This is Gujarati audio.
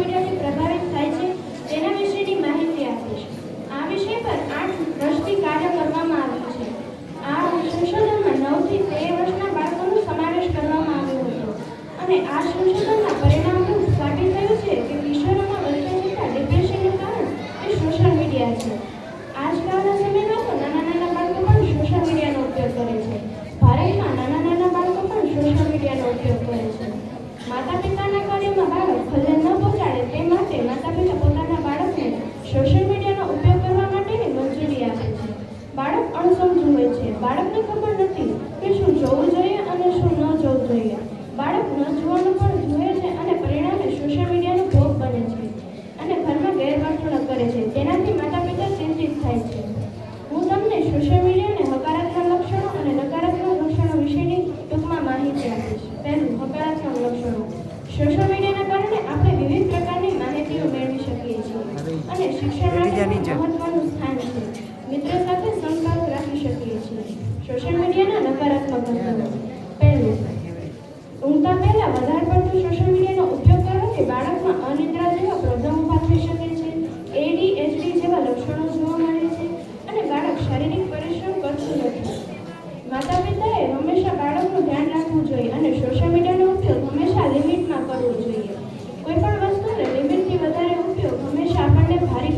મીડિયાથી પ્રભાવિત થાય છે તેના વિશેની માહિતી આપીશ. આ વિષય પર 8 વર્ષથી કાર્ય કરવામાં આવ્યું છે. આ સંશોધનમાં 9 થી 13 વર્ષના બાળકોનો સમાવેશ કરવામાં આવ્યો હતો અને આ સંશોધનના પરિણામરૂપ સાબિત થયું છે કે કિશોરોમાં વધતા જતા ડિપ્રેશનનું કારણ એ સોશિયલ મીડિયા છે. આજકાલના સમયમાં તો નાના બાળકો પણ સોશિયલ મીડિયાનો ઉપયોગ કરે છે. ભારતમાં નાના બાળકો પણ સોશિયલ મીડિયાનો ઉપયોગ કરે છે. માતા પિતાના કાર્યમાં બાળક ખલેલ ન પહોંચાડે તે માટે માતા પિતા પોતાના બાળકને સોશિયલ મીડિયાનો ઉપયોગ કરવા માટેની મંજૂરી આપે છે. બાળક અણસમજુ હોય છે. બાળકને ખબર નથી કે શું જોવું જોઈએ અને શું ન જોવું જોઈએ. બાળક ન જોવાનું પણ જુએ છે અને પરિણામે સોશિયલ મીડિયાનો ભોગ બને છે અને ઘરમાં ગેરવર્તણૂક કરે છે. તેનાથી માતા પિતા ચિંતિત થાય છે. હું તમને સોશિયલ મીડિયાને હકારાત્મક લક્ષણો અને નકારાત્મક લક્ષણો વિશેની ટૂંકમાં માહિતી આપીશ. પહેલું, હકારાત્મક લક્ષણો. સોશિયલ મીડિયાના કારણે આપણે વિવિધ પ્રકારની માહિતીઓ મેળવી શકીએ છીએ અને શિક્ષણ માટે મહત્વનું સ્થાન છે. મિત્રો સાથે સંપર્ક રાખી શકીએ છીએ. સોશિયલ મીડિયાના નકારાત્મક લક્ષણો. પહેલું, ઊંઘતા પહેલા વધારે પડતું સોશિયલ મીડિયાનો ઉપયોગ કરવાથી બાળકમાં અનિદ્રા જેવા પ્રોબ્લેમ ઊભા થઈ શકે છે. ADHD જેવા લક્ષણો જોવા મળે છે અને બાળક શારીરિક પરિશ્રમ કરતું નથી. માતા પિતાએ હંમેશા બાળકનું ધ્યાન રાખવું જોઈએ અને સોશિયલ મીડિયાનો ઉપયોગ હંમેશા લિમિટમાં કરવો જોઈએ. કોઈ પણ વસ્તુને લિમિટથી વધારે ઉપયોગ હંમેશા આપણને ભારે